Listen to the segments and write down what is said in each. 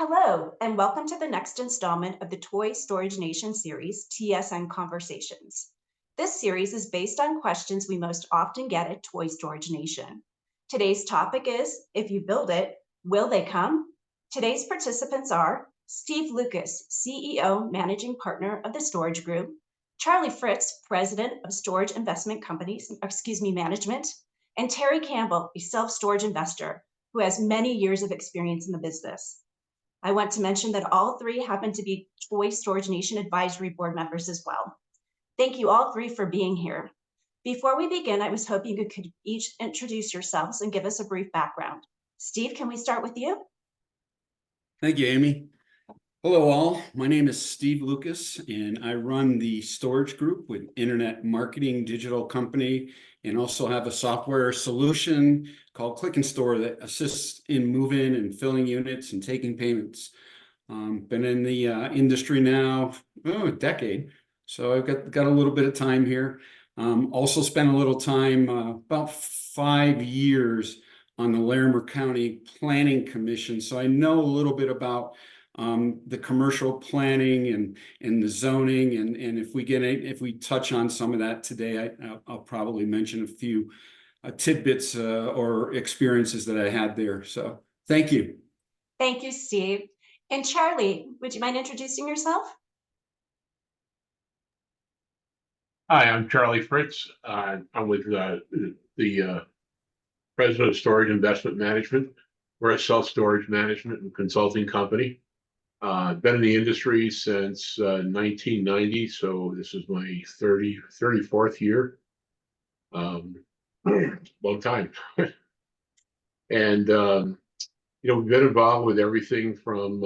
Hello, and welcome to the next installment of the Toy Storage Nation series, TSN Conversations. This series is based on questions we most often get at Toy Storage Nation. Today's topic is, if you build it, will they come? Today's participants are Steve Lucas, CEO, Managing Partner of the Storage Group, Charlie Fritts, President of Storage Investment Companies, Management, and Terry Campbell, a self-storage investor who has many years of experience in the business. I want to mention that all three happen to be Toy Storage Nation Advisory Board members as well. Thank you all three for being here. Before we begin, I was hoping you could each introduce yourselves and give us a brief background. Steve, can we start with you? Thank you, Amy. Hello all, my name is Steve Lucas and I run the Storage Group with Internet Marketing Digital Company and also have a software solution called Click and Store that assists in move-in and filling units and taking payments. Been in the industry now, a decade, so I've got a little bit of time here. Also spent a little time, about 5 years on the Larimer County Planning Commission, so I know a little bit about the commercial planning and the zoning, and if we touch on some of that today, I'll probably mention a few tidbits or experiences that I had there. So thank you. Thank you, Steve. And Charlie, would you mind introducing yourself? Hi, I'm Charlie Fritts. I'm with the President of Storage Investment Management. We're a self-storage management and consulting company. Been in the industry since 1990, so this is my 34th year. Long time. And we've been involved with everything from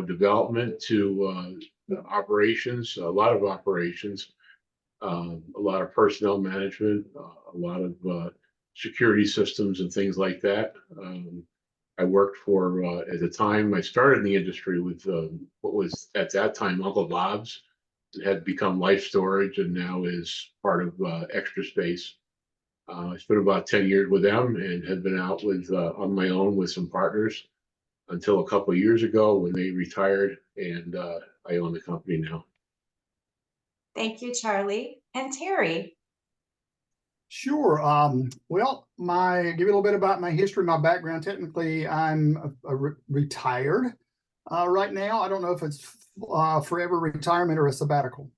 development to operations, a lot of operations, a lot of personnel management, a lot of security systems and things like that. I worked for, at the time I started in the industry with what was at that time Uncle Bob's. It had become Life Storage and now is part of Extra Space. I spent about 10 years with them and had been out with on my own with some partners until a couple of years ago when they retired, and I own the company now. Thank you, Charlie. And Terry. Sure. Well, give you a little bit about my history, my background. Technically, I'm retired right now. I don't know if it's forever retirement or a sabbatical.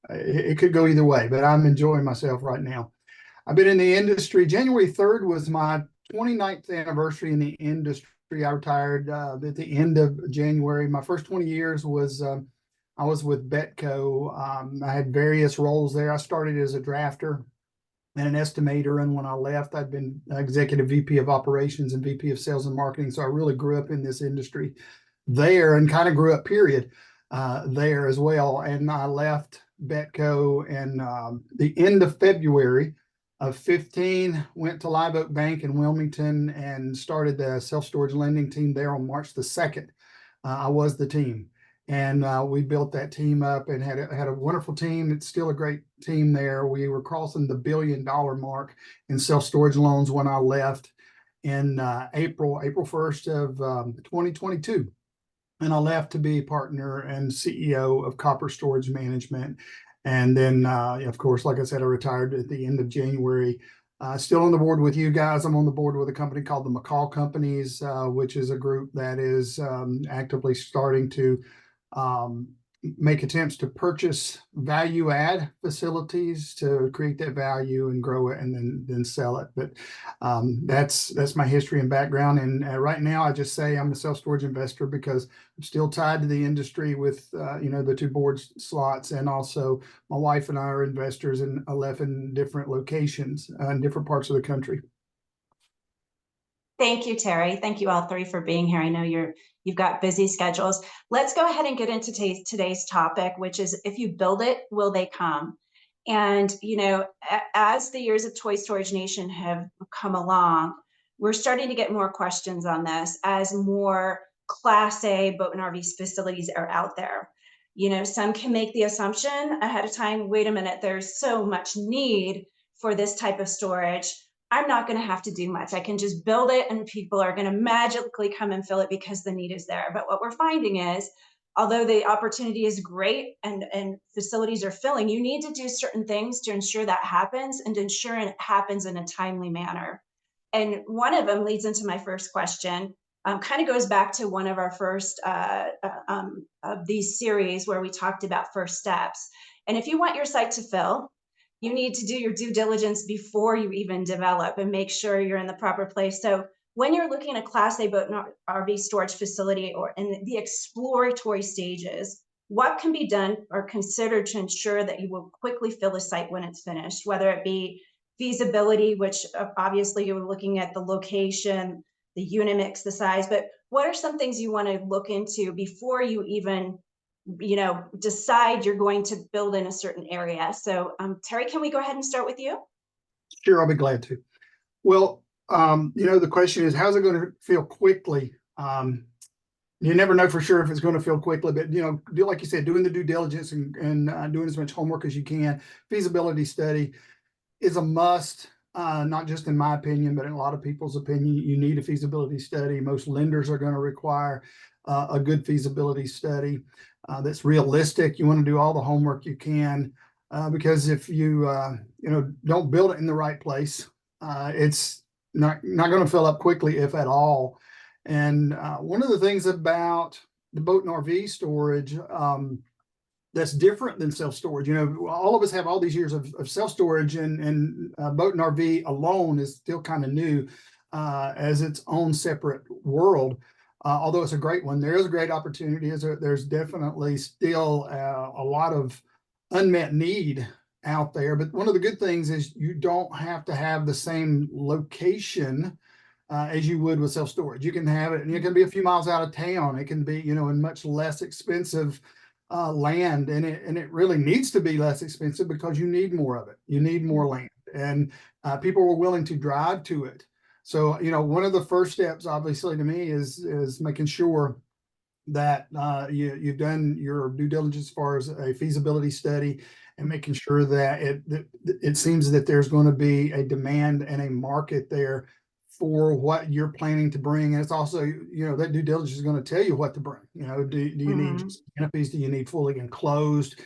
It could go either way, but I'm enjoying myself right now. I've been in the industry. January 3rd was my 29th anniversary in the industry. I retired at the end of January. My first 20 years was I was with Betco. I had various roles there. I started as a drafter and an estimator, and when I left, I'd been executive VP of operations and VP of sales and marketing. So I really grew up in this industry there and kind of grew up period there as well. And I left Betco in the end of February of 15, went to Live Oak Bank in Wilmington and started the self-storage lending team there on March the 2nd. I was the team. And we built that team up and had a wonderful team. It's still a great team there. We were crossing the $1 billion mark in self-storage loans when I left in April 1st of 2022. And I left to be partner and CEO of Copper Storage Management. And then, of course, like I said, I retired at the end of January. Still on the board with you guys. I'm on the board with a company called the McCall Companies, which is a group that is actively starting to make attempts to purchase value add facilities to create that value and grow it and then sell it. But that's my history and background. And right now I just say I'm a self-storage investor because I'm still tied to the industry with the 2 board slots, and also my wife and I are investors in 11 different locations in different parts of the country. Thank you, Terry. Thank you all three for being here. I know you've got busy schedules. Let's go ahead and get into today's topic, which is, if you build it, will they come? And, as the years of Toy Storage Nation have come along, we're starting to get more questions on this as more Class A boat and RV facilities are out there. Some can make the assumption ahead of time, wait a minute, there's so much need for this type of storage. I'm not going to have to do much. I can just build it and people are going to magically come and fill it because the need is there. But what we're finding is, although the opportunity is great and facilities are filling, you need to do certain things to ensure that happens and to ensure it happens in a timely manner. And one of them leads into my first question. Kind of goes back to one of our first of these series where we talked about first steps. And if you want your site to fill, you need to do your due diligence before you even develop and make sure you're in the proper place. So when you're looking at a Class A boat and RV storage facility or in the exploratory stages, what can be done or considered to ensure that you will quickly fill a site when it's finished, whether it be feasibility, which obviously you're looking at the location, the unit mix, the size, but what are some things you want to look into before you even decide you're going to build in a certain area? So Terry, can we go ahead and start with you? Sure, I'll be glad to. Well, the question is, how's it going to feel quickly? You never know for sure if it's going to feel quickly, but like you said, doing the due diligence and doing as much homework as you can. Feasibility study is a must, not just in my opinion, but in a lot of people's opinion. You need a feasibility study. Most lenders are going to require a good feasibility study that's realistic. You want to do all the homework you can, because if you don't build it in the right place, it's not going to fill up quickly, if at all. And one of the things about the boat and RV storage that's different than self-storage. All of us have all these years of self-storage, and boat and RV alone is still kind of new as its own separate world. Although it's a great one, there is a great opportunity. There's definitely still a lot of unmet need out there. But one of the good things is you don't have to have the same location as you would with self-storage. You can have it, and it can be a few miles out of town. It can be, in much less expensive land, and it really needs to be less expensive because you need more of it. You need more land, and people were willing to drive to it. So, one of the first steps, obviously, to me is making sure that you've done your due diligence as far as a feasibility study, and making sure that it seems that there's going to be a demand and a market there for what you're planning to bring. And it's also, that due diligence is going to tell you what to bring. Do you need just canopies? Do you need fully enclosed?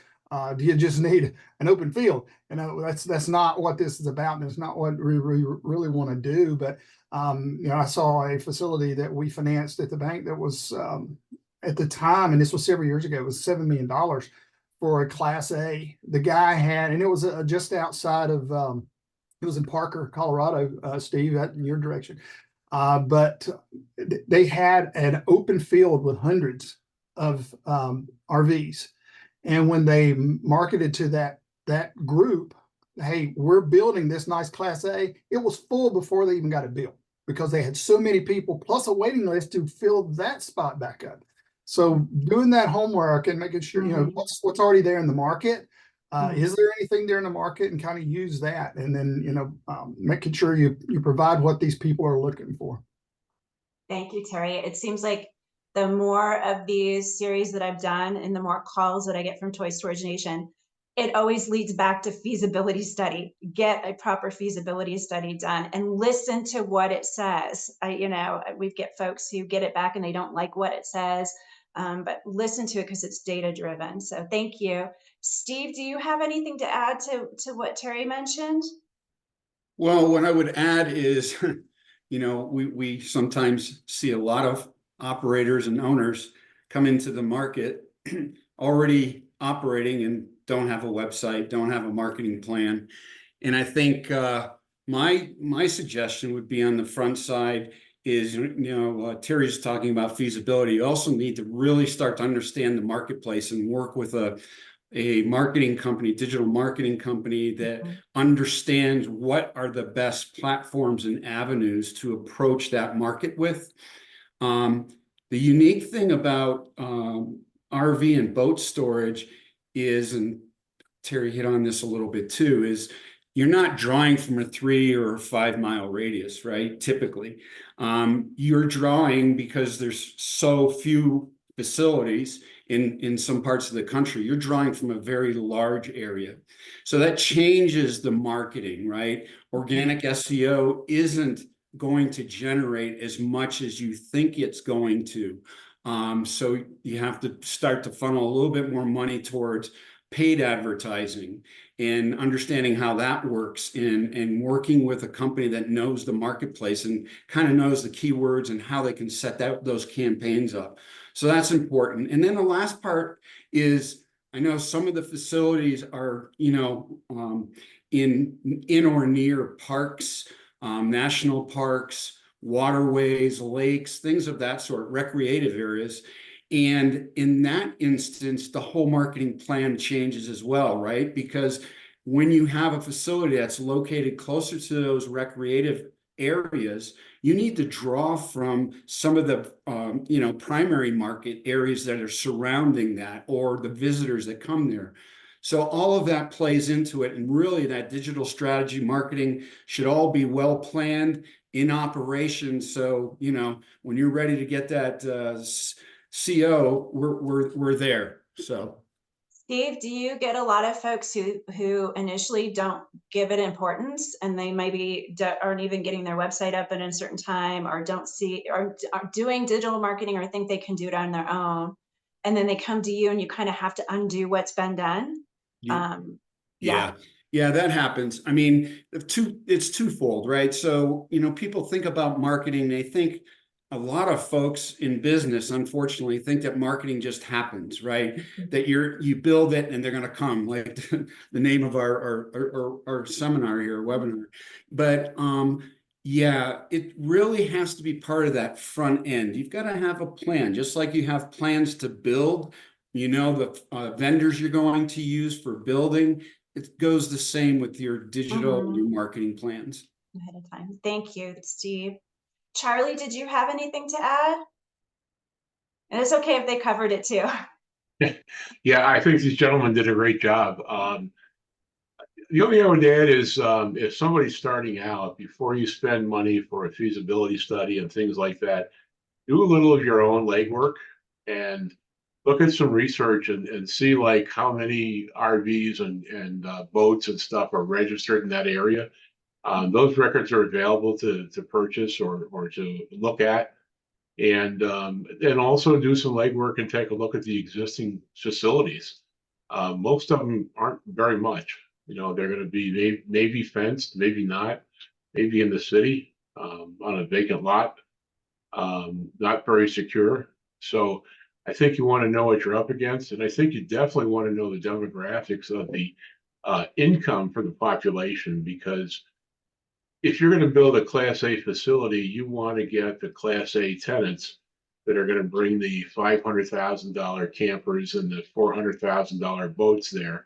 Do you just need an open field? That's not what this is about, and it's not what we really want to do. But I saw a facility that we financed at the bank that was at the time, and this was several years ago, it was $7 million for a Class A. The guy had, and it was just outside of it was in Parker, Colorado, Steve, in your direction. But they had an open field with hundreds of RVs. And when they marketed to that group, hey, we're building this nice Class A, it was full before they even got it built, because they had so many people plus a waiting list to fill that spot back up. So doing that homework and making sure, what's already there in the market. Is there anything there in the market, and kind of use that, and then making sure you provide what these people are looking for. Thank you, Terry. It seems like the more of these series that I've done and the more calls that I get from Toy Storage Nation, it always leads back to feasibility study. Get a proper feasibility study done and listen to what it says. We get folks who get it back and they don't like what it says, but listen to it because it's data driven. So thank you. Steve, do you have anything to add to what Terry mentioned? Well, what I would add is, we sometimes see a lot of operators and owners come into the market already operating and don't have a website, don't have a marketing plan. And I think my suggestion would be on the front side is, Terry's talking about feasibility. You also need to really start to understand the marketplace and work with a marketing company, digital marketing company that understands what are the best platforms and avenues to approach that market with. The unique thing about RV and boat storage is, and Terry hit on this a little bit too, is you're not drawing from a 3 or 5 mile radius, right? Typically, you're drawing because there's so few facilities in some parts of the country, you're drawing from a very large area. So that changes the marketing, right? Organic SEO isn't going to generate as much as you think it's going to. So you have to start to funnel a little bit more money towards paid advertising and understanding how that works and working with a company that knows the marketplace and kind of knows the keywords and how they can set those campaigns up. So that's important. And then the last part is, I know some of the facilities are, in or near parks, national parks, waterways, lakes, things of that sort, recreative areas. And in that instance, the whole marketing plan changes as well, right? Because when you have a facility that's located closer to those recreative areas, you need to draw from some of the primary market areas that are surrounding that, or the visitors that come there. So all of that plays into it, and really that digital strategy marketing should all be well planned in operation. So when you're ready to get that CO, we're there. So Steve, do you get a lot of folks who initially don't give it importance, and they maybe aren't even getting their website up at a certain time, or don't see, or are doing digital marketing, or think they can do it on their own, and then they come to you and you kind of have to undo what's been done? Yeah, that happens. I mean, it's twofold, right? So, people think about marketing, they think, a lot of folks in business, unfortunately, think that marketing just happens, right? That you build it and they're going to come, like the name of our seminar here, webinar. But it really has to be part of that front end. You've got to have a plan, just like you have plans to build, the vendors you're going to use for building. It goes the same with your digital and your marketing plans. Ahead of time. Thank you, Steve. Charlie, did you have anything to add? And it's okay if they covered it too. Yeah, I think these gentlemen did a great job. The only thing I would add is if somebody's starting out, before you spend money for a feasibility study and things like that, do a little of your own legwork and look at some research and see like how many RVs and boats and stuff are registered in that area. Those records are available to purchase or to look at, and also do some legwork and take a look at the existing facilities. Most of them aren't very much. They're going to be maybe fenced, maybe not, maybe in the city on a vacant lot, not very secure. So I think you want to know what you're up against, and I think you definitely want to know the demographics of the income for the population, because if you're going to build a Class A facility, you want to get the Class A tenants that are going to bring the $500,000 campers and the $400,000 boats there,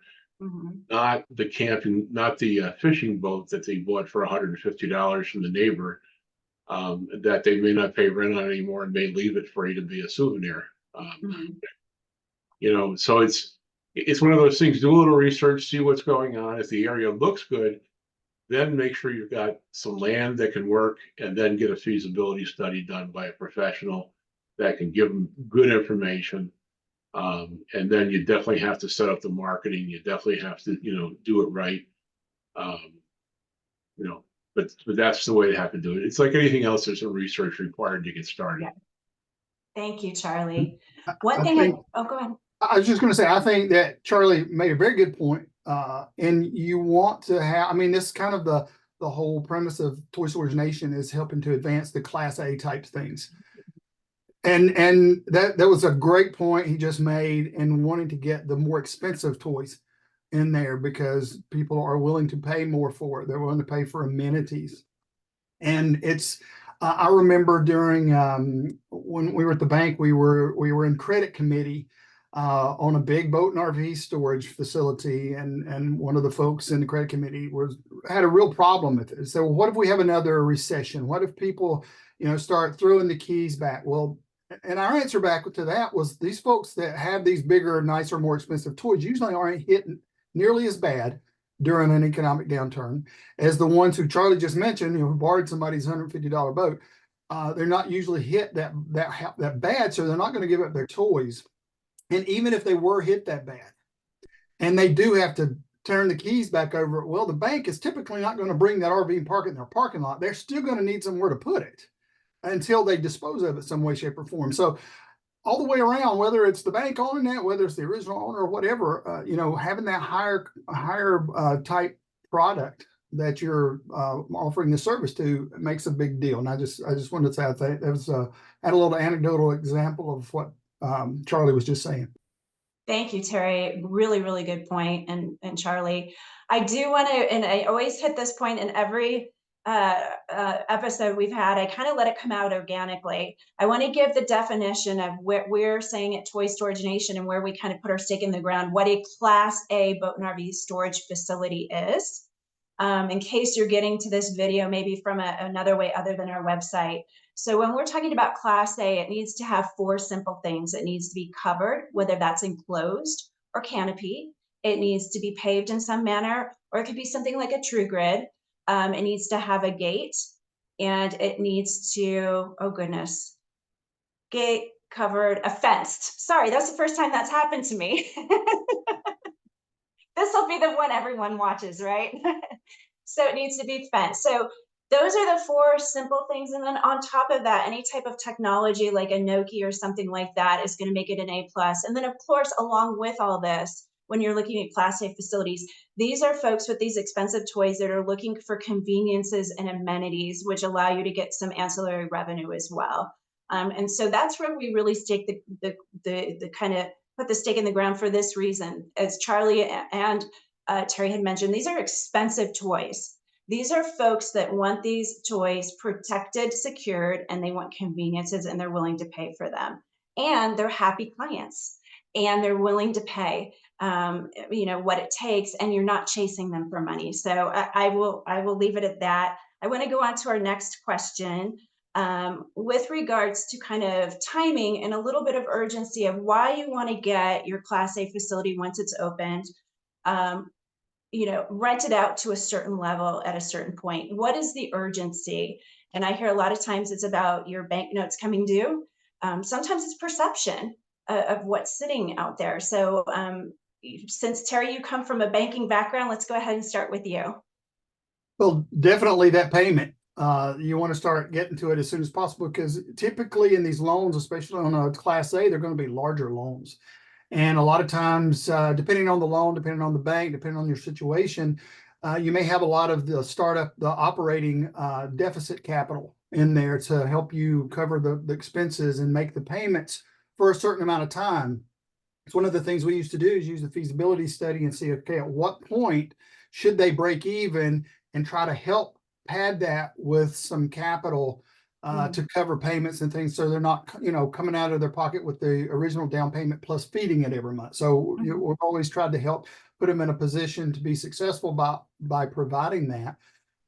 not the fishing boat that they bought for $150 from the neighbor, that they may not pay rent on anymore and may leave it for you to be a souvenir. So it's one of those things. Do a little research, see what's going on. If the area looks good, then make sure you've got some land that can work, and then get a feasibility study done by a professional that can give them good information. And then you definitely have to set up the marketing. You definitely have to, do it right. But that's the way to have to do it. It's like anything else. There's some research required to get started. Yeah. Thank you, Charlie. Go ahead. I was just going to say, I think that Charlie made a very good point. And you want to have, this is kind of the whole premise of Toy Storage Nation, is helping to advance the Class A type things. And that was a great point he just made, in wanting to get the more expensive toys in there, because people are willing to pay more for it. They're willing to pay for amenities. And it's, I remember during, when we were at the bank, we were in credit committee on a big boat and RV storage facility, and one of the folks in the credit committee had a real problem with it. So, well, what if we have another recession? What if people, start throwing the keys back? Well, and our answer back to that was, these folks that have these bigger, nicer, more expensive toys usually aren't hit nearly as bad during an economic downturn as the ones who Charlie just mentioned, who borrowed somebody's $150 boat. they're not usually hit that bad, so they're not going to give up their toys. And even if they were hit that bad, and they do have to turn the keys back over, well, the bank is typically not going to bring that RV and park it in their parking lot. They're still going to need somewhere to put it until they dispose of it some way, shape, or form. So all the way around, whether it's the bank owning that, whether it's the original owner or whatever, having that higher type product that you're offering the service to makes a big deal. And I just wanted to say, I think that was add a little anecdotal example of what Charlie was just saying. Thank you, Terry. Really, really good point. And Charlie, I do want to, and I always hit this point in every episode we've had, I kind of let it come out organically. I want to give the definition of what we're saying at Toy Storage Nation and where we kind of put our stake in the ground, what a Class A boat and RV storage facility is. In case you're getting to this video, maybe from another way other than our website. So when we're talking about Class A, it needs to have 4 simple things. It needs to be covered, whether that's enclosed or canopy. It needs to be paved in some manner, or it could be something like a true grid. It needs to have a gate, and it needs to, oh goodness, gate, covered, a fenced. Sorry, that's the first time that's happened to me. This will be the one everyone watches, right? So it needs to be fenced. So those are the 4 simple things. And then on top of that, any type of technology like a Nokia or something like that is going to make it an A+. And then of course, along with all this, when you're looking at Class A facilities, these are folks with these expensive toys that are looking for conveniences and amenities, which allow you to get some ancillary revenue as well. And so that's where we really stake the kind of put the stake in the ground for this reason. As Charlie and Terry had mentioned, these are expensive toys. These are folks that want these toys protected, secured, and they want conveniences, and they're willing to pay for them. And they're happy clients, and they're willing to pay, what it takes, and you're not chasing them for money. So I will leave it at that. I want to go on to our next question. With regards to kind of timing and a little bit of urgency of why you want to get your Class A facility once it's opened, rent it out to a certain level at a certain point. What is the urgency? And I hear a lot of times it's about your banknotes coming due. Sometimes it's perception of what's sitting out there. So since Terry, you come from a banking background, let's go ahead and start with you. Well, definitely that payment. You want to start getting to it as soon as possible, because typically in these loans, especially on a Class A, they're going to be larger loans. And a lot of times, depending on the loan, depending on the bank, depending on your situation, you may have a lot of the operating deficit capital in there to help you cover the expenses and make the payments for a certain amount of time. It's one of the things we used to do is use the feasibility study and see, okay, at what point should they break even, and try to help pad that with some capital to cover payments and things, so they're not, coming out of their pocket with the original down payment plus feeding it every month. So we've always tried to help put them in a position to be successful by providing that.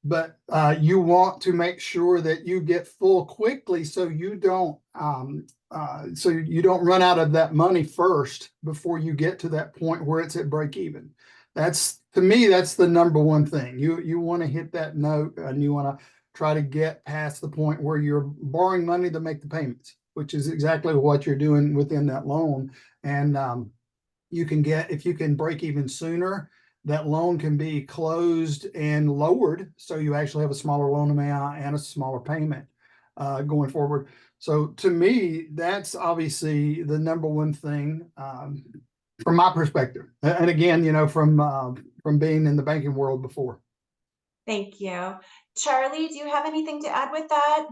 But you want to make sure that you get full quickly, so you don't run out of that money first before you get to that point where it's at break even. To me, that's the number one thing. You want to hit that note, and you want to try to get past the point where you're borrowing money to make the payments, which is exactly what you're doing within that loan. And if you can break even sooner, that loan can be closed and lowered, so you actually have a smaller loan amount and a smaller payment going forward. So to me, that's obviously the number one thing from my perspective. And again, from being in the banking world before. Thank you. Charlie, do you have anything to add with that?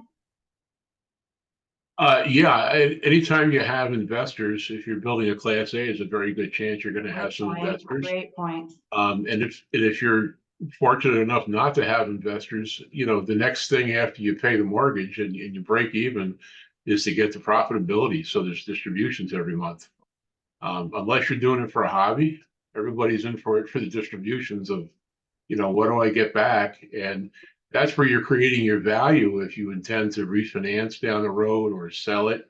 Yeah, anytime you have investors, if you're building a Class A, is a very good chance you're going to have some investors. Great point. And if you're fortunate enough not to have investors, the next thing after you pay the mortgage and you break even is to get to profitability. So there's distributions every month. Unless you're doing it for a hobby, everybody's in for it for the distributions of, what do I get back? And that's where you're creating your value if you intend to refinance down the road or sell it.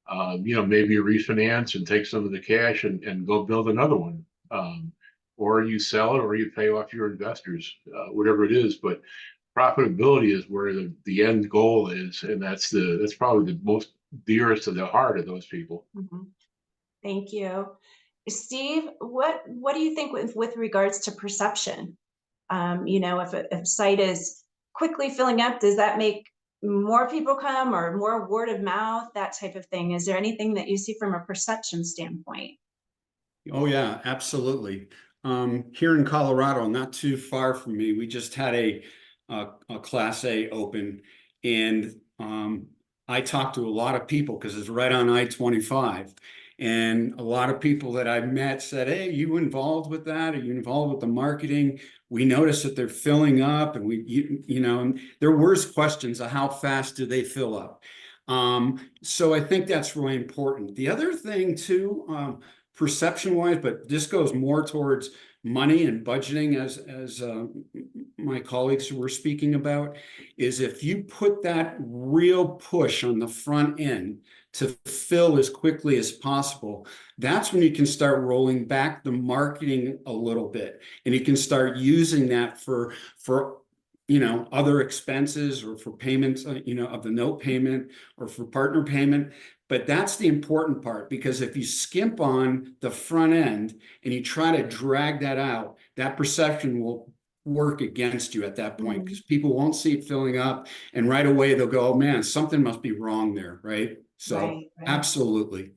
Maybe you refinance and take some of the cash and go build another one. Or you sell it, or you pay off your investors, whatever it is. But profitability is where the end goal is, and that's probably the most dearest to the heart of those people. Mhm. Thank you. Steve, what do you think with regards to perception? If a site is quickly filling up, does that make more people come, or more word of mouth, that type of thing? Is there anything that you see from a perception standpoint? Oh yeah, absolutely. Here in Colorado, not too far from me, we just had a Class A open, and I talked to a lot of people because it's right on I-25, and a lot of people that I met said, "Hey, you involved with that? Are you involved with the marketing? We noticed that they're filling up, and and there were questions of how fast do they fill up." So I think that's really important. The other thing too, perception wise, but this goes more towards money and budgeting, as my colleagues were speaking about, is if you put that real push on the front end to fill as quickly as possible, that's when you can start rolling back the marketing a little bit, and you can start using that for other expenses, or for payments, of the note payment, or for partner payment. But that's the important part, because if you skimp on the front end and you try to drag that out, that perception will work against you at that point, because people won't see it filling up, and right away they'll go, "Oh man, something must be wrong there," right? So Right. absolutely.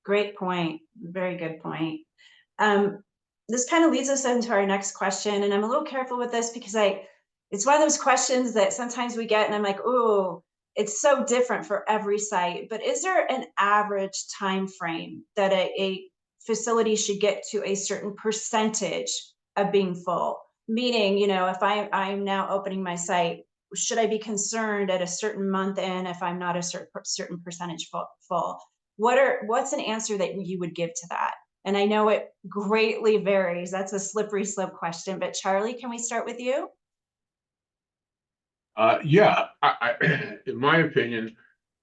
Great point. Very good point. This kind of leads us into our next question, and I'm a little careful with this because it's one of those questions that sometimes we get, and I'm like, oh, it's so different for every site. But is there an average time frame that a facility should get to a certain percentage of being full? Meaning, if I'm now opening my site, should I be concerned at a certain month in if I'm not a certain percentage full? What's an answer that you would give to that? And I know it greatly varies. That's a slippery slope question, but Charlie, can we start with you? Yeah, in my opinion,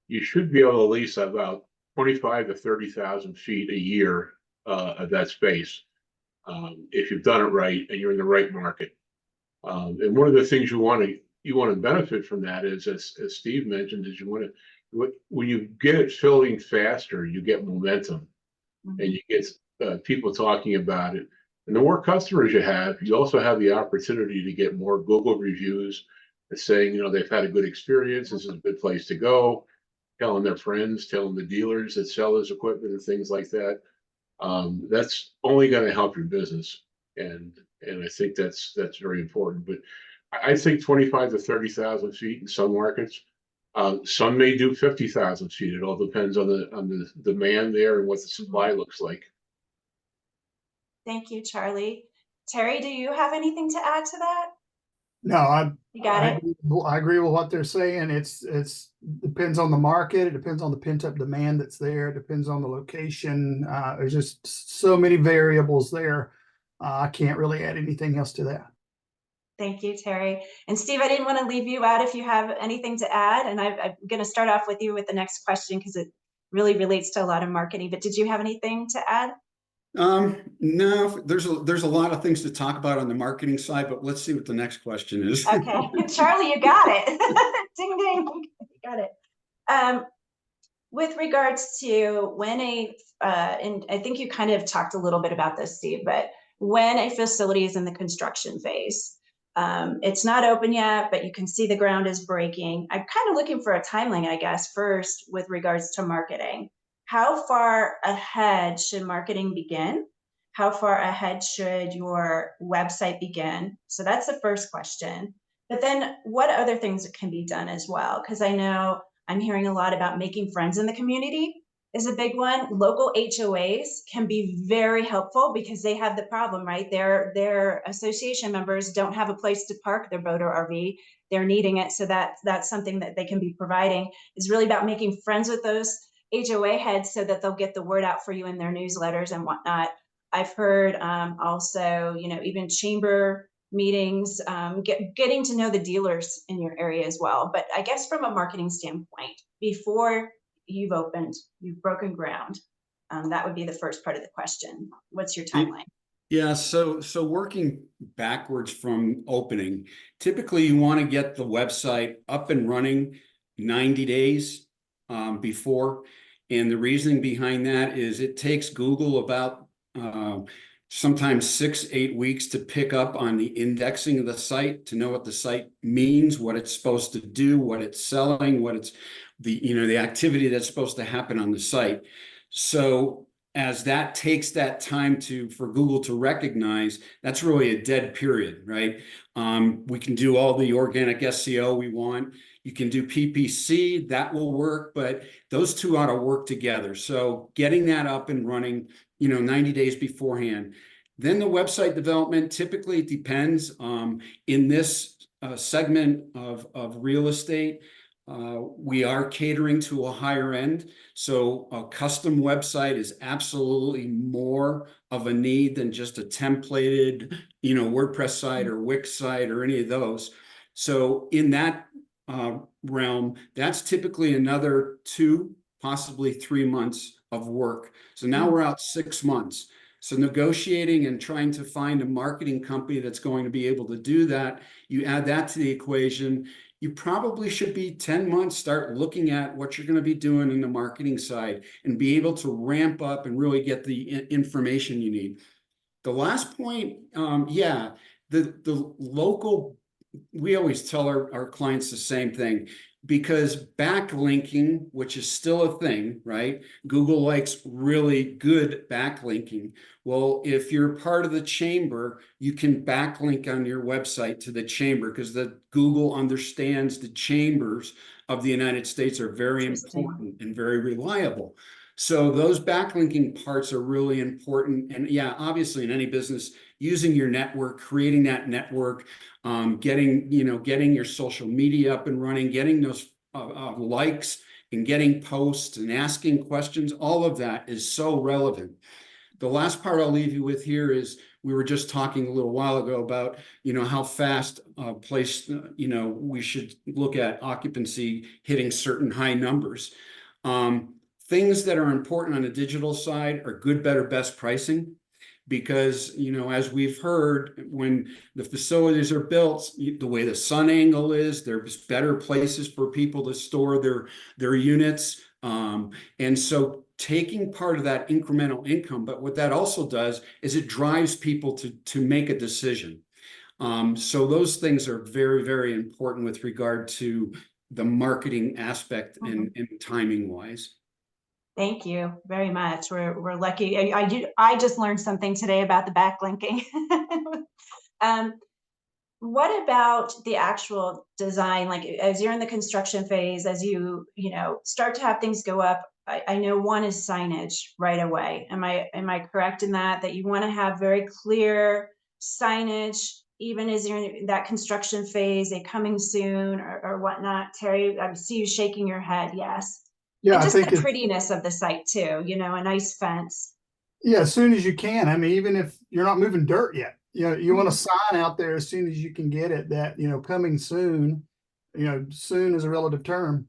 you should be able to lease about 25 to 30,000 feet a year of that space, if you've done it right and you're in the right market. And one of the things you want to benefit from that is, as Steve mentioned, is when you get it filling faster, you get momentum, and you get people talking about it. And the more customers you have, you also have the opportunity to get more Google reviews saying, they've had a good experience. This is a good place to go. Telling their friends, telling the dealers that sell this equipment and things like that. That's only going to help your business, and I think that's very important. But I think 25 to 30,000 feet in some markets. Some may do 50,000 feet. It all depends on the demand there and what the supply looks like. Thank you, Charlie. Terry, do you have anything to add to that? No, You got it. I agree with what they're saying. It's depends on the market. It depends on the pent up demand that's there. It depends on the location. There's just so many variables there. I can't really add anything else to that. Thank you, Terry. And Steve, I didn't want to leave you out if you have anything to add. And I'm going to start off with you with the next question because it really relates to a lot of marketing. But did you have anything to add? No, there's a lot of things to talk about on the marketing side, but let's see what the next question is. Okay, Charlie, you got it. Ding, ding, you got it. With regards to when and I think you kind of talked a little bit about this, Steve, but when a facility is in the construction phase, it's not open yet, but you can see the ground is breaking. I'm kind of looking for a timeline, I guess, first with regards to marketing. How far ahead should marketing begin? How far ahead should your website begin? So that's the first question. But then what other things can be done as well? Because I know I'm hearing a lot about making friends in the community is a big one. Local HOAs can be very helpful because they have the problem, right? Their association members don't have a place to park their boat or RV. They're needing it. So that's something that they can be providing. Is really about making friends with those HOA heads so that they'll get the word out for you in their newsletters and whatnot. I've heard also, even chamber meetings, getting to know the dealers in your area as well. But I guess from a marketing standpoint, before you've broken ground, that would be the first part of the question. What's your timeline? Yeah, so working backwards from opening, typically you want to get the website up and running 90 days before. And the reasoning behind that is it takes Google about sometimes 6-8 weeks to pick up on the indexing of the site, to know what the site means, what it's supposed to do, what it's selling, what it's the activity that's supposed to happen on the site. So as that takes that time for Google to recognize, that's really a dead period, right? We can do all the organic SEO we want. You can do PPC, that will work, but those two ought to work together. So getting that up and running, 90 days beforehand. Then the website development, typically it depends. In this segment of real estate, we are catering to a higher end. So a custom website is absolutely more of a need than just a templated, WordPress site or Wix site or any of those. So in that realm, that's typically another 2, possibly 3 months of work. So now we're out 6 months. So negotiating and trying to find a marketing company that's going to be able to do that, you add that to the equation, you probably should be 10 months, start looking at what you're going to be doing in the marketing side and be able to ramp up and really get the information you need. The last point, the local, we always tell our clients the same thing, because backlinking, which is still a thing, right? Google likes really good backlinking. Well, if you're part of the chamber, you can backlink on your website to the chamber, because the Google understands the chambers of the United States are very important and very reliable. So those backlinking parts are really important. And yeah, obviously in any business, using your network, creating that network, getting your social media up and running, getting those likes and getting posts and asking questions, all of that is so relevant. The last part I'll leave you with here is, we were just talking a little while ago about, how fast a place, we should look at occupancy hitting certain high numbers. Things that are important on the digital side are good, better, best pricing. Because, as we've heard, when the facilities are built, the way the sun angle is, there's better places for people to store their units. And so taking part of that incremental income, but what that also does is it drives people to make a decision. So those things are very, very important with regard to the marketing aspect and timing wise. Thank you very much. We're lucky. I just learned something today about the backlinking. What about the actual design? Like, as you're in the construction phase, as you start to have things go up, I know one is signage right away. Am I correct in that you want to have very clear signage, even as you're in that construction phase, a coming soon or whatnot? Terry, I see you shaking your head. Yes. Yeah, And I just think the prettiness of the site too, a nice fence. yeah, as soon as you can. I mean, even if you're not moving dirt yet, you want a sign out there as soon as you can get it that, coming soon. Soon is a relative term.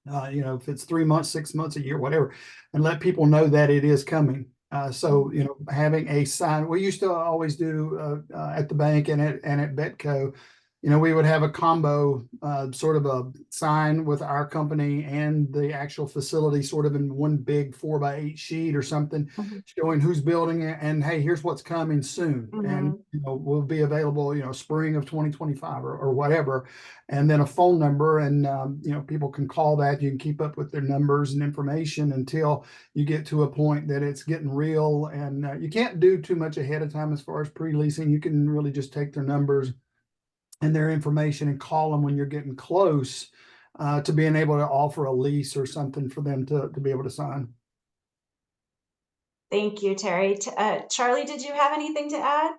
If it's 3 months, 6 months, a year, whatever, and let people know that it is coming. So, having a sign, we used to always do at the bank and at Betco, we would have a combo, sort of a sign with our company and the actual facility sort of in one big 4x8 sheet or something, showing who's building it and, hey, here's what's coming soon. And, will be available, spring of 2025 or whatever. And then a phone number, and, people can call that. You can keep up with their numbers and information until you get to a point that it's getting real. And you can't do too much ahead of time as far as pre-leasing. You can really just take their numbers and their information and call them when you're getting close to being able to offer a lease or something for them to be able to sign. Thank you, Terry. Charlie, did you have anything to add?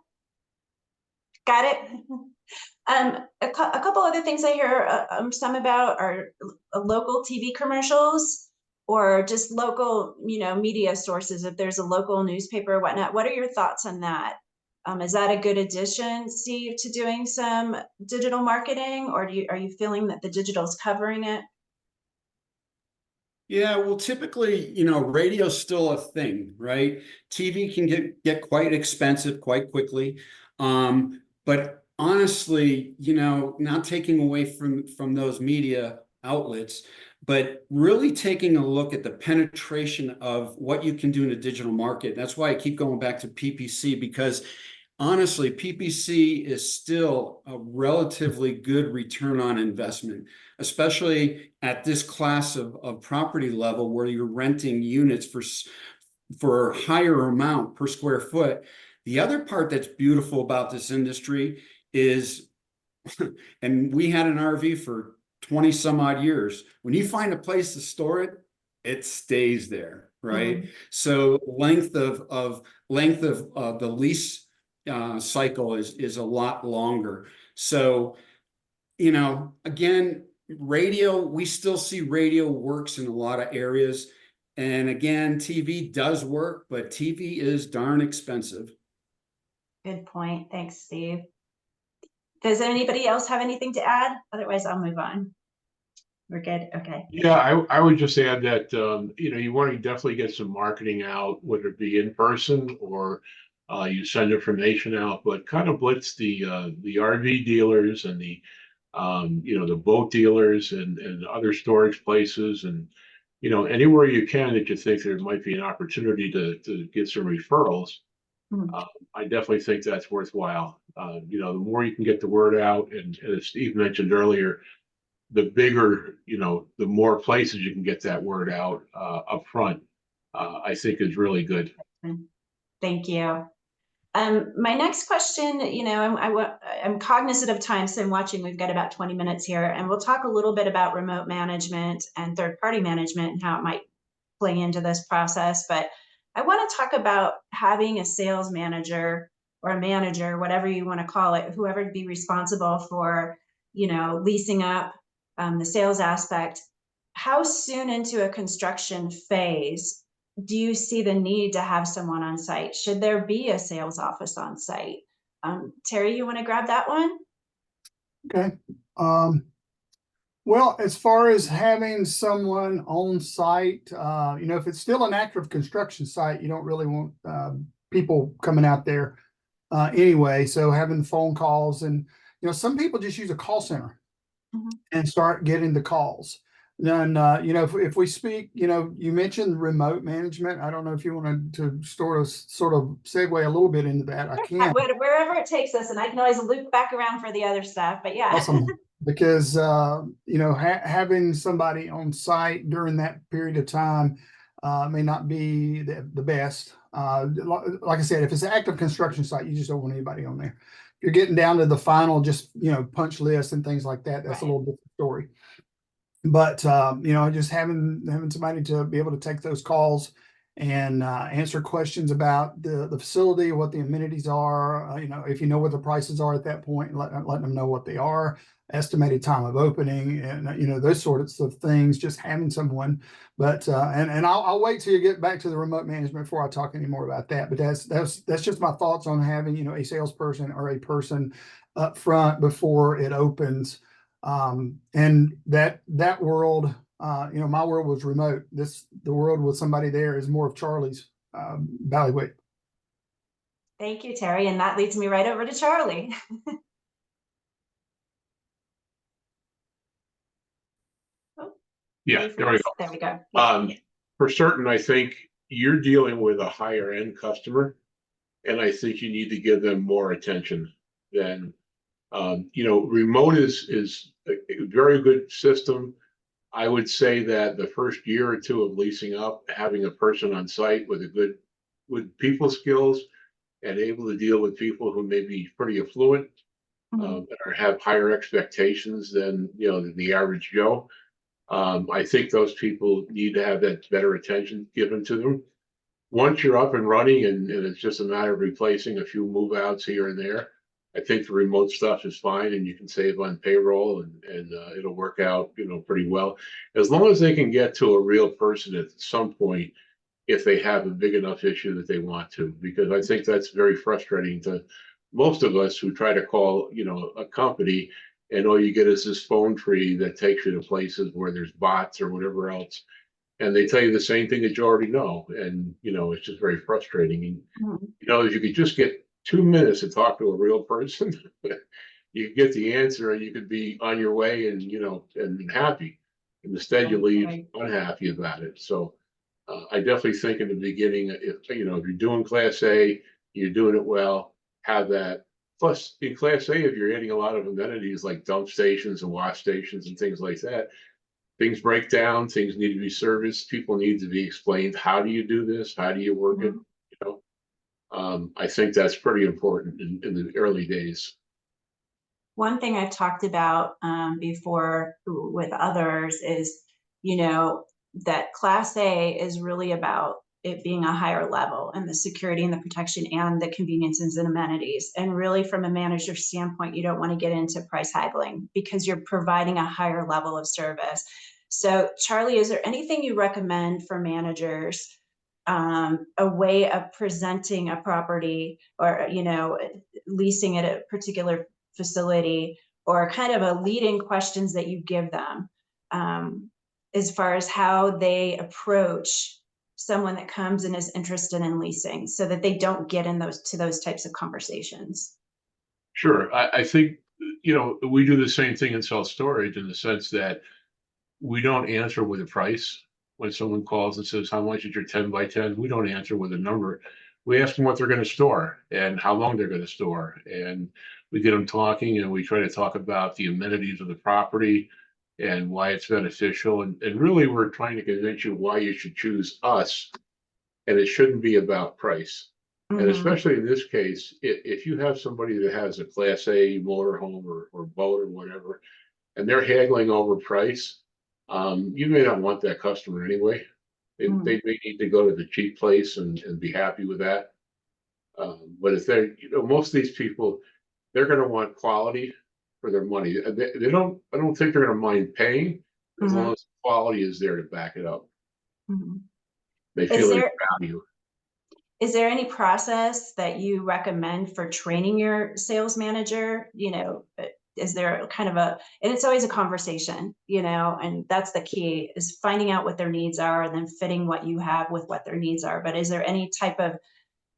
Got it. A couple other things I hear some about are local TV commercials or just local, media sources. If there's a local newspaper or whatnot, what are your thoughts on that? Is that a good addition, Steve, to doing some digital marketing, or are you feeling that the digital is covering it? Yeah, well, typically, radio's still a thing, right? TV can get quite expensive quite quickly. But honestly, not taking away from those media outlets, but really taking a look at the penetration of what you can do in a digital market. That's why I keep going back to PPC, because honestly, PPC is still a relatively good return on investment, especially at this class of property level where you're renting units for a higher amount per square foot. The other part that's beautiful about this industry is, and we had an RV for 20 some odd years. When you find a place to store it, it stays there, right? Mhm. So length of the lease cycle is a lot longer. So, again, radio, we still see radio works in a lot of areas. And again, TV does work, but TV is darn expensive. Good point. Thanks, Steve. Does anybody else have anything to add? Otherwise, I'll move on. We're good. Okay. Yeah, I would just add that, you want to definitely get some marketing out, whether it be in person or you send information out, but kind of blitz the RV dealers and the boat dealers and other storage places and, anywhere you can that you think there might be an opportunity to get some referrals. Mhm. I definitely think that's worthwhile. The more you can get the word out, and as Steve mentioned earlier, the bigger, the more places you can get that word out up front, I think is really good. Thank you. My next question, I'm cognizant of time, so I'm watching. We've got about 20 minutes here, and we'll talk a little bit about remote management and third-party management and how it might play into this process. But I want to talk about having a sales manager or a manager, whatever you want to call it, whoever would be responsible for, leasing up the sales aspect. How soon into a construction phase do you see the need to have someone on site? Should there be a sales office on site? Terry, you want to grab that one? Okay. Well, as far as having someone on site, if it's still an active construction site, you don't really want people coming out there anyway. So having phone calls and, some people just use a call center and start getting the calls. Then, if we speak, you mentioned remote management. I don't know if you wanted to sort of segue a little bit into that. I can. Wherever it takes us, and I can always loop back around for the other stuff, but yeah. Awesome. Because, having somebody on site during that period of time may not be the best. Like I said, if it's an active construction site, you just don't want anybody on there. If you're getting down to the final, just, punch list and things like that, that's a little different story. But, just having somebody to be able to take those calls and answer questions about the facility, what the amenities are, if you know what the prices are at that point, letting them know what they are, estimated time of opening, and those sorts of things. Just having someone, but and I'll wait till you get back to the remote management before I talk any more about that. But that's just my thoughts on having a salesperson or a person up front before it opens. And that world. My world was remote. The world with somebody there is more of Charlie's bailiwick. Thank you, Terry. And that leads me right over to Charlie. Yeah, there we go. There we go. Yeah. For certain, I think you're dealing with a higher end customer, and I think you need to give them more attention than, remote is a very good system. I would say that the first year or two of leasing up, having a person on site with people skills and able to deal with people who may be pretty affluent or have higher expectations than the average Joe. I think those people need to have that better attention given to them. Once you're up and running and it's just a matter of replacing a few move outs here and there, I think the remote stuff is fine and you can save on payroll and it'll work out, pretty well. As long as they can get to a real person at some point, if they have a big enough issue that they want to, because I think that's very frustrating to most of us who try to call, a company and all you get is this phone tree that takes you to places where there's bots or whatever else. and they tell you the same thing that you already know. And, it's just very frustrating. And, Mhm. if you could just get 2 minutes to talk to a real person, you could get the answer and you could be on your way and, and happy. And instead you leave Right. unhappy about it. So I definitely think in the beginning, if you're doing Class A, you're doing it well, have that. Plus, in Class A, if you're getting a lot of amenities like dump stations and wash stations and things like that, things break down, things need to be serviced, people need to be explained, how do you do this? How do you work it? Mhm. I think that's pretty important in the early days. One thing I've talked about before with others is, that Class A is really about it being a higher level and the security and the protection and the conveniences and amenities. And really, from a manager's standpoint, you don't want to get into price haggling because you're providing a higher level of service. So, Charlie, is there anything you recommend for managers? A way of presenting a property or, leasing at a particular facility, or kind of a leading questions that you give them as far as how they approach someone that comes and is interested in leasing so that they don't get in those types of conversations. Sure. I think, we do the same thing in self-storage in the sense that we don't answer with a price. When someone calls and says, how much is your 10 by 10? We don't answer with a number. We ask them what they're going to store and how long they're going to store. And we get them talking and we try to talk about the amenities of the property and why it's beneficial. And really, we're trying to convince you why you should choose us. And it shouldn't be about price. And Mhm. especially in this case, if you have somebody that has a Class A motorhome or boat or whatever, and they're haggling over price, you may not want that customer anyway. Mhm. They may need to go to the cheap place and be happy with that. But if they're, most of these people, they're going to want quality for their money. I don't think they're going to mind paying as long Mhm. as quality is there to back it up. Mhm. They Is feel there's there value. is there any process that you recommend for training your sales manager? Is there kind of and it's always a conversation, and that's the key, is finding out what their needs are and then fitting what you have with what their needs are. But is there any type of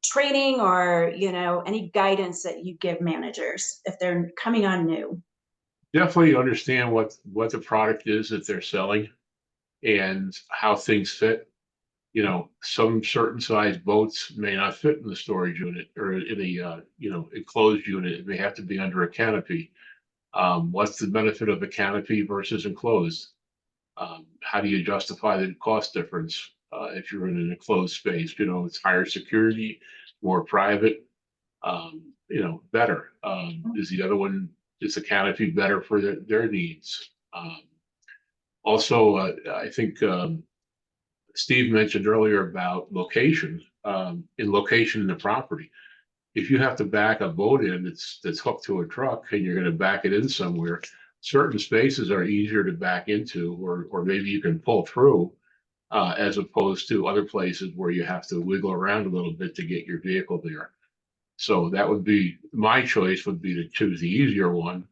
training or, any guidance that you give managers if they're coming on new? Definitely understand what the product is that they're selling and how things fit. Some certain size boats may not fit in the storage unit or in a enclosed unit. It may have to be under a canopy. What's the benefit of a canopy versus enclosed? How do you justify the cost difference if you're in an enclosed space? It's higher security, more private, better. Is the other one, is the canopy better for their needs? Also, I think Steve mentioned earlier about location, in location in the property. If you have to back a boat in that's hooked to a truck and you're going to back it in somewhere, certain spaces are easier to back into, or maybe you can pull through, as opposed to other places where you have to wiggle around a little bit to get your vehicle there. So that would be my choice, would be to choose the easier one,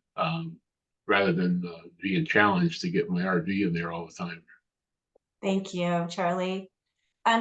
rather than being challenged to get my RV in there all the time. Thank you, Charlie.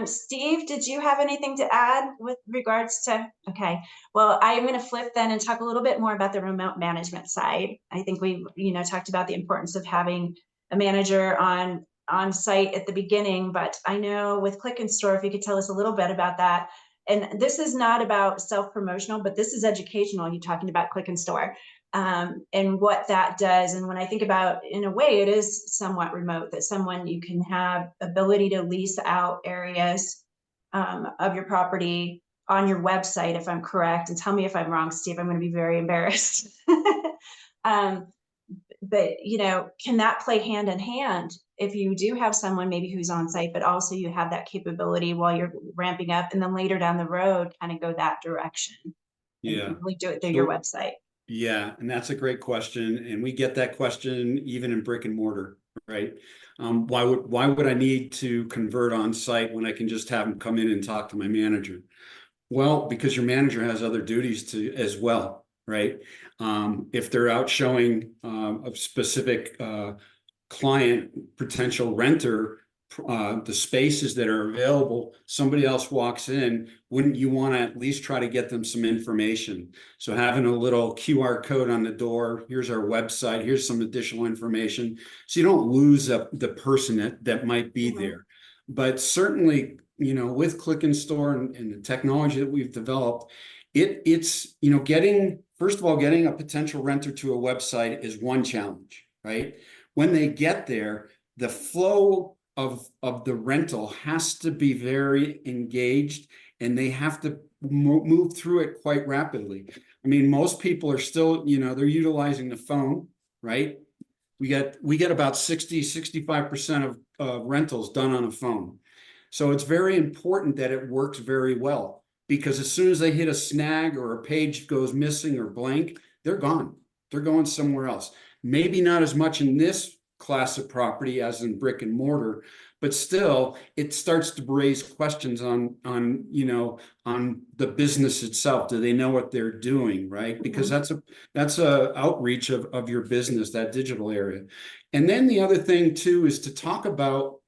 Steve, did you have anything to add with regards to? Okay, well, I am going to flip then and talk a little bit more about the remote management side. I think we, talked about the importance of having a manager on site at the beginning, but I know with Click and Store, if you could tell us a little bit about that. And this is not about self-promotional, but this is educational. You talking about Click and Store. And what that does. And when I think about, in a way, it is somewhat remote, that someone, you can have ability to lease out areas of your property on your website, if I'm correct. And tell me if I'm wrong, Steve, I'm going to be very embarrassed. um, but, can that play hand in hand if you do have someone maybe who's on site, but also you have that capability while you're ramping up, and then later down the road, kind of go that direction and Yeah. really do it through your So website? yeah, and that's a great question, and we get that question even in brick and mortar, right? Why would I need to convert on site when I can just have them come in and talk to my manager? Well, because your manager has other duties to as well, right? If they're out showing a specific client, potential renter the spaces that are available, somebody else walks in, wouldn't you want to at least try to get them some information? So having a little QR code on the door, here's our website, here's some additional information, so you don't lose the person that might be there. But certainly, with Click and Store and the technology that we've developed, it's first of all, getting a potential renter to a website is one challenge, right? When they get there, the flow of the rental has to be very engaged, and they have to move through it quite rapidly. I mean, most people are still, they're utilizing the phone, right? We get about 65% of rentals done on a phone. So it's very important that it works very well, because as soon as they hit a snag or a page goes missing or blank, they're gone. They're going somewhere else. Maybe not as much in this class of property as in brick and mortar, but still it starts to raise questions on the business itself. Do they know what they're doing, right? Because that's a outreach of your business, that digital area. And then the other thing too is to talk about,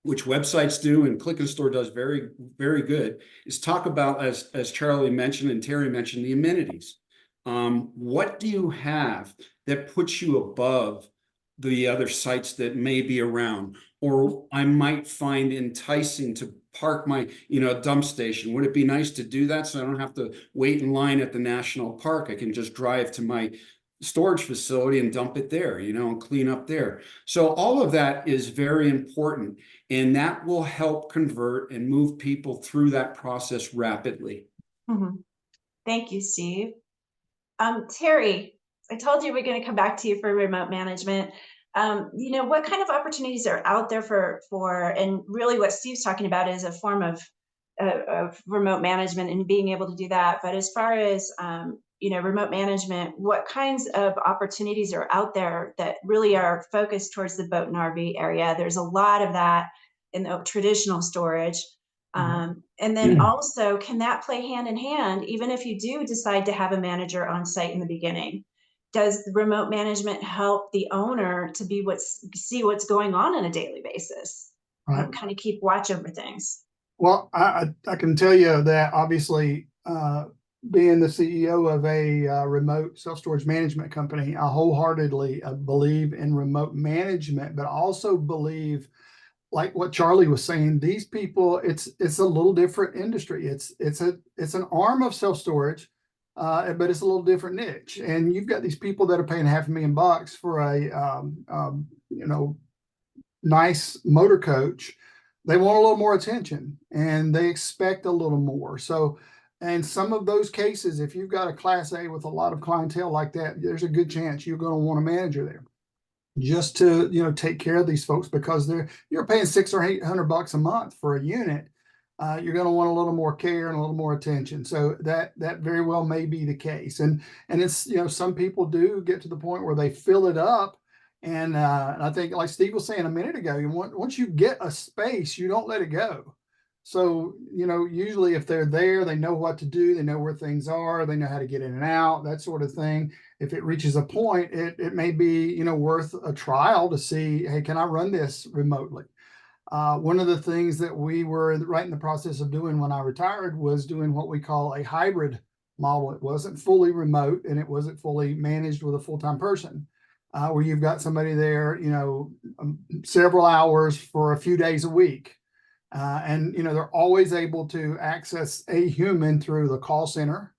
which websites do and Click and Store does very, very good, is talk about, as Charlie mentioned and Terry mentioned, the amenities. What do you have that puts you above the other sites that may be around, or I might find enticing to park my, dump station? Would it be nice to do that so I don't have to wait in line at the national park? I can just drive to my storage facility and dump it there, and clean up there. So all of that is very important, and that will help convert and move people through that process rapidly. Thank you, Steve. Terry, I told you we're going to come back to you for remote management. What kind of opportunities are out there for, and really what Steve's talking about is a form of remote management and being able to do that. But as far as, remote management, what kinds of opportunities are out there that really are focused towards the boat and RV area? There's a lot of that in the traditional storage. And then also, can that play hand in hand, even if you do decide to have a manager on site in the beginning? Does the remote management help the owner to see what's going on a daily basis, Right. kind of keep watch over things? Well, I can tell you that obviously, being the CEO of a remote self-storage management company, I wholeheartedly believe in remote management, but I also believe, like what Charlie was saying, these people, it's a little different industry. It's an arm of self-storage, but it's a little different niche. And you've got these people that are paying $500,000 for a nice motor coach. They want a little more attention and they expect a little more. So, and some of those cases, if you've got a class A with a lot of clientele like that, there's a good chance you're going to want a manager there just to, take care of these folks, because you're paying $600 or $800 a month for a unit. You're going to want a little more care and a little more attention. So that very well may be the case. And it's, some people do get to the point where they fill it up. And I think, like Steve was saying a minute ago, once you get a space, you don't let it go. So, usually if they're there, they know what to do. They know where things are. They know how to get in and out, that sort of thing. If it reaches a point, it may be, worth a trial to see, hey, can I run this remotely? One of the things that we were right in the process of doing when I retired was doing what we call a hybrid model. It wasn't fully remote and it wasn't fully managed with a full-time person, where you've got somebody there, several hours for a few days a week. And they're always able to access a human through the call center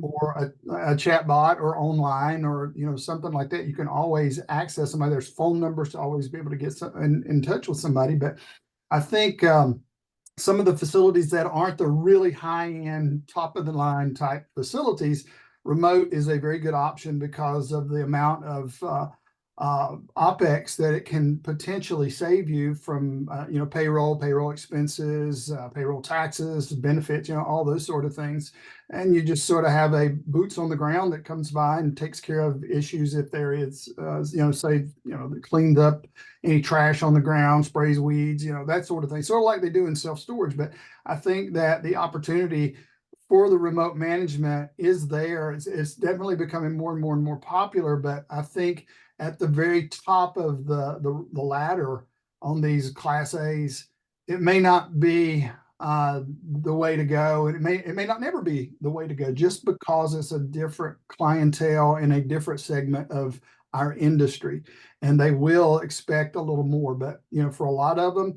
or a chat bot or online or something like that. You can always access somebody. There's phone numbers to always be able to get in touch with somebody. But I think some of the facilities that aren't the really high-end, top-of-the-line type facilities, remote is a very good option because of the amount of OpEx that it can potentially save you from, payroll expenses, payroll taxes, benefits, all those sort of things. And you just sort of have a boots on the ground that comes by and takes care of issues if there is, cleaned up any trash on the ground, sprays weeds, that sort of thing. Sort of like they do in self-storage. But I think that the opportunity for the remote management is there. It's definitely becoming more and more and more popular. But I think at the very top of the ladder on these Class A's, it may not be the way to go. It may not never be the way to go, just because it's a different clientele in a different segment of our industry, and they will expect a little more. But for a lot of them,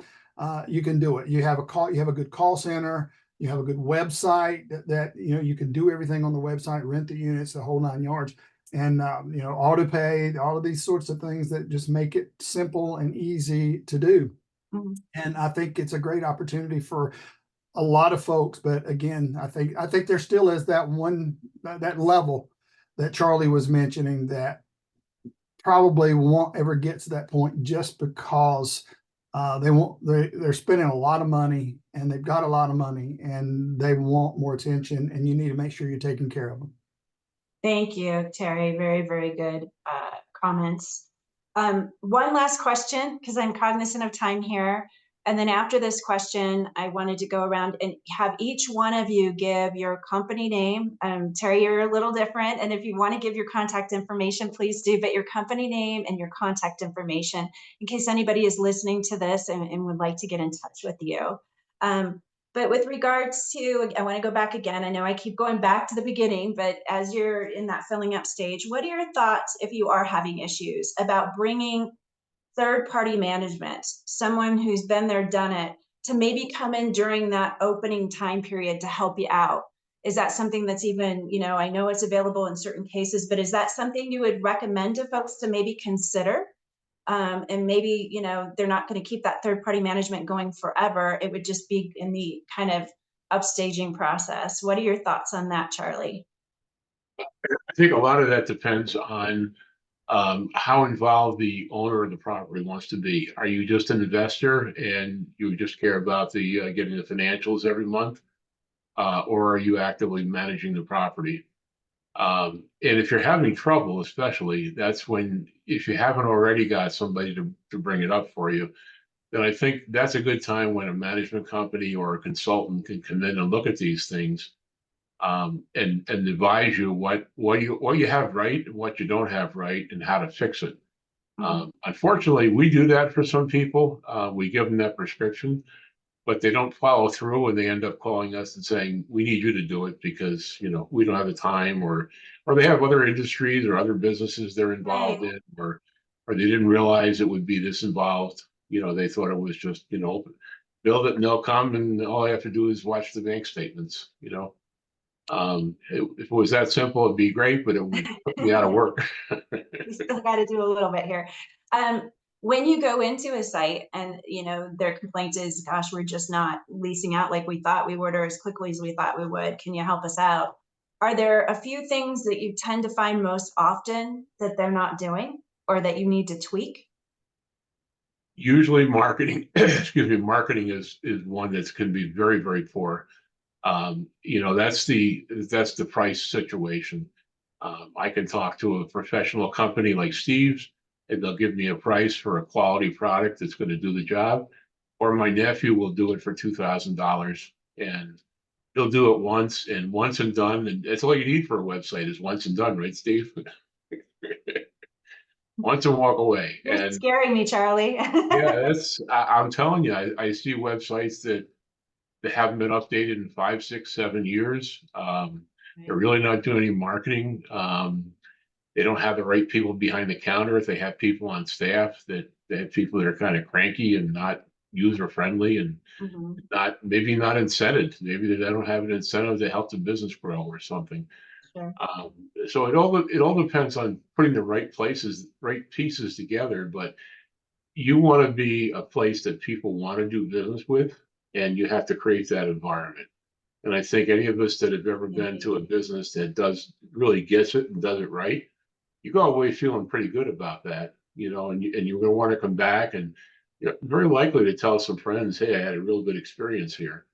you can do it. You have a good call center. You have a good website that you can do everything on the website, rent the units, the whole 9 yards, and auto pay, all of these sorts of things that just make it simple and easy to do. Mhm. And I think it's a great opportunity for a lot of folks. But again, I think there still is that level that Charlie was mentioning that probably won't ever get to that point, just because they're spending a lot of money, and they've got a lot of money, and they want more attention, and you need to make sure you're taking care of them. Thank you, Terry. Very, very good comments. One last question, because I'm cognizant of time here. And then after this question, I wanted to go around and have each one of you give your company name. Terry, you're a little different. And if you want to give your contact information, please do, but your company name and your contact information in case anybody is listening to this and would like to get in touch with you. But with regards to, I want to go back again. I know I keep going back to the beginning, but as you're in that filling up stage, what are your thoughts if you are having issues about bringing third-party management, someone who's been there, done it, to maybe come in during that opening time period to help you out? Is that something that's even, I know it's available in certain cases, but is that something you would recommend to folks to maybe consider? And maybe, they're not going to keep that third-party management going forever. It would just be in the kind of upstaging process. What are your thoughts on that, Charlie? I think a lot of that depends on how involved the owner of the property wants to be. Are you just an investor and you just care about the getting the financials every month, or are you actively managing the property? And if you're having trouble, especially, that's when, if you haven't already got somebody to bring it up for you, then I think that's a good time when a management company or a consultant can come in and look at these things, and advise you what you have right and what you don't have right and how to fix it. Unfortunately, we do that for some people. We give them that prescription, but they don't follow through, and they end up calling us and saying, we need you to do it because we don't have the time, or they have other industries or other businesses they're involved in, or they didn't realize it would be this involved. They thought it was just build it and they'll come, and all I have to do is watch the bank statements. If it was that simple, it'd be great, but it would put me out of work. We still got to do a little bit here. When you go into a site and their complaint is, gosh, we're just not leasing out like we thought we would, or as quickly as we thought we would, can you help us out? Are there a few things that you tend to find most often that they're not doing or that you need to tweak? Usually marketing, excuse me, marketing is one that can be very, very poor. That's the price situation. I can talk to a professional company like Steve's, and they'll give me a price for a quality product that's going to do the job. Or my nephew will do it for $2,000, and he'll do it once and done. And that's all you need for a website is once and done, right, Steve? Once and walk away. You're scaring me, Charlie. Yeah, I'm telling you, I see websites that haven't been updated in 5, 6, 7 years. They're really not doing any marketing. They don't have the right people behind the counter. If they have people on staff, they have people that are kind of cranky and not user friendly, and maybe not incented. Maybe they don't have an incentive to help the business grow or something. Sure. So it all depends on putting the right pieces together. But you want to be a place that people want to do business with, and you have to create that environment. And I think any of us that have ever been to a business that really gets it and does it right, you go away feeling pretty good about that, and you're going to want to come back, and you're very likely to tell some friends, hey, I had a real good experience here.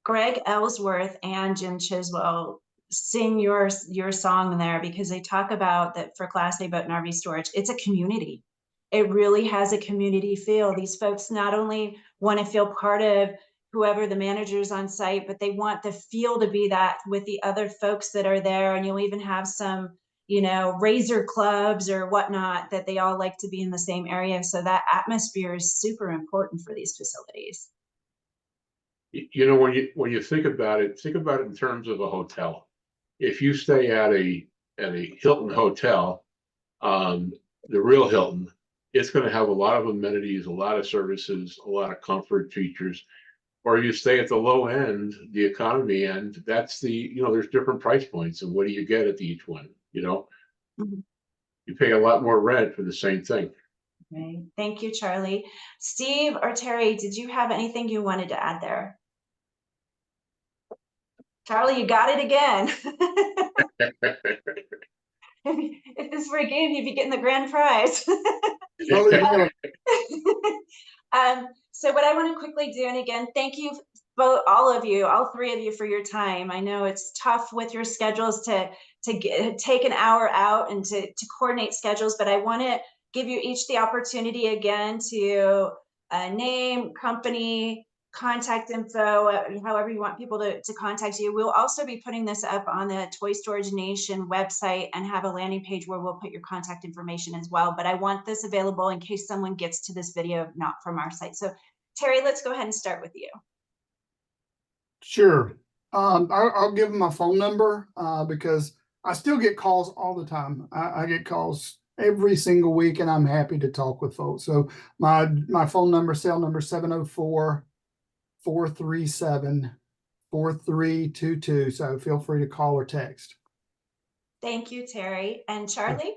Greg Ellsworth and Jim Chiswell sing your song there, because they talk about that for Class A boat and RV storage, it's a community. It really has a community feel. These folks not only want to feel part of whoever the manager's on site, but they want the feel to be that with the other folks that are there. And you'll even have some, razor clubs or whatnot, that they all like to be in the same area. So that atmosphere is super important for these facilities. When you think about it in terms of a hotel. If you stay at a Hilton hotel, the real Hilton, it's going to have a lot of amenities, a lot of services, a lot of comfort features. Or you stay at the low end, the economy end, that's there's different price points, and what do you get at each one? Mhm. You pay a lot more rent for the same thing. Okay. Thank you, Charlie. Steve or Terry, did you have anything you wanted to add there? Charlie, you got it again. If this were a game, you'd be getting the grand prize. So what I want to quickly do, and again, thank you both, all three of you, for your time. I know it's tough with your schedules to take an hour out and to coordinate schedules, but I want to give you each the opportunity again to name, company, contact info, however you want people to contact you. We'll also be putting this up on the Toy Storage Nation website and have a landing page where we'll put your contact information as well. But I want this available in case someone gets to this video not from our site. So Terry, let's go ahead and start with you. Sure. I'll give them my phone number because I still get calls all the time. I get calls every single week, and I'm happy to talk with folks. So my phone number, cell number, 704-437-4322. So feel free to call or text. Thank you, Terry. And Charlie?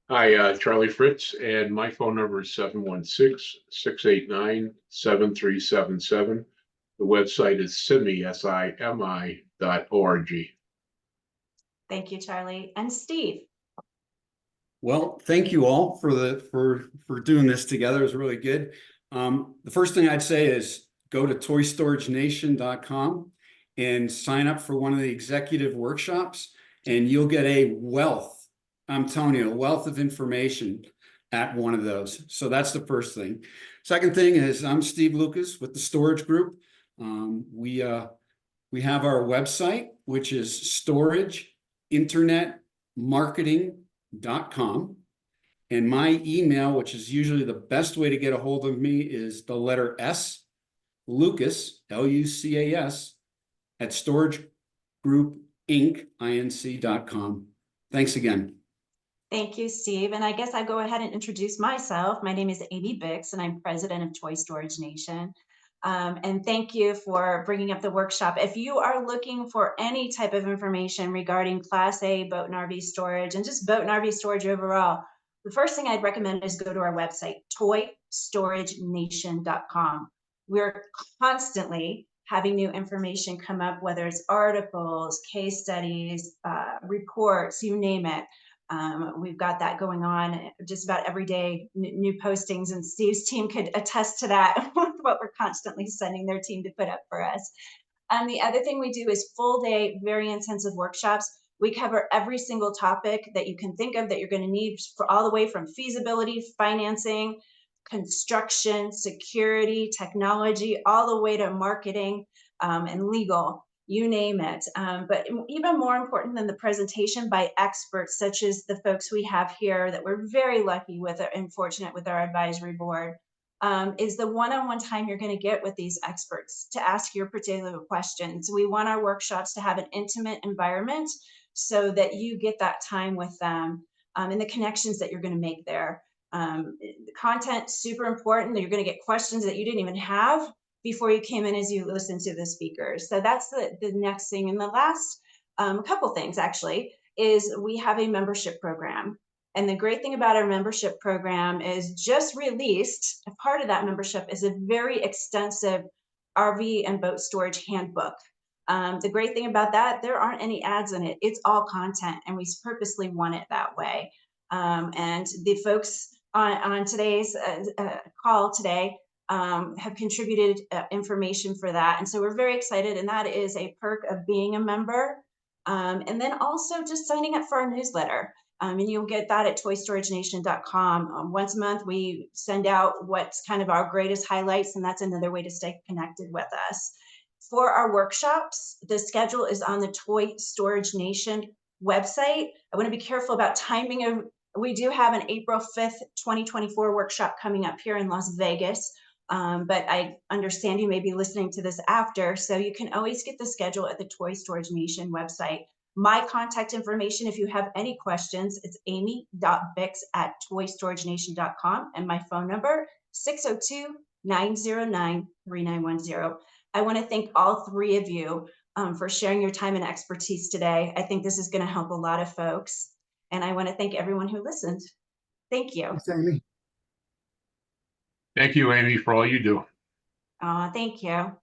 Hi, Charlie Fritts, and my phone number is 716-689-7377. The website is simi.org. Thank you, Charlie. And Steve? Well, thank you all for doing this together. It was really good. The first thing I'd say is go to toystoragenation.com and sign up for one of the executive workshops, and you'll get a wealth. I'm telling you, a wealth of information at one of those. So that's the first thing. Second thing is I'm Steve Lucas with the Storage Group. We have our website, which is storageinternetmarketing.com. And my email, which is usually the best way to get a hold of me, is the letter S, Lucas, Lucas, at storagegroupinc.com. Thanks again. Thank you, Steve. And I guess I'll go ahead and introduce myself. My name is Amy Bix, and I'm president of Toy Storage Nation. And thank you for bringing up the workshop. If you are looking for any type of information regarding Class A boat and RV storage, and just boat and RV storage overall, the first thing I'd recommend is go to our website, toystoragenation.com. We're constantly having new information come up, whether it's articles, case studies, reports, you name it. We've got that going on just about every day, new postings, and Steve's team could attest to that with what we're constantly sending their team to put up for us. And the other thing we do is full day, very intensive workshops. We cover every single topic that you can think of that you're going to need, for all the way from feasibility, financing, construction, security, technology, all the way to marketing and legal. You name it. But even more important than the presentation by experts, such as the folks we have here that we're very lucky with and fortunate with our advisory board, is the one-on-one time you're going to get with these experts to ask your particular questions. We want our workshops to have an intimate environment so that you get that time with them and the connections that you're going to make there. The content, super important. You're going to get questions that you didn't even have before you came in as you listen to the speakers. So that's the next thing. And the last couple things actually is we have a membership program. And the great thing about our membership program is just released, a part of that membership is a very extensive RV and boat storage handbook. The great thing about that, there aren't any ads in it. It's all content, and we purposely want it that way. And the folks on today's call today have contributed information for that. And so we're very excited, and that is a perk of being a member. And then also just signing up for our newsletter. And you'll get that at toystoragenation.com. Once a month, we send out what's kind of our greatest highlights, and that's another way to stay connected with us. For our workshops, the schedule is on the Toy Storage Nation website. I want to be careful about timing of, we do have an April 5th, 2024 workshop coming up here in Las Vegas. But I understand you may be listening to this after, so you can always get the schedule at the Toy Storage Nation website. My contact information, if you have any questions, it's amy.bix@toystoragenation.com, and my phone number, 602-909-3910. I want to thank all three of you for sharing your time and expertise today. I think this is going to help a lot of folks, and I want to thank everyone who listened. Thank you. Thanks, Amy. Thank you, Amy, for all you do. Thank you.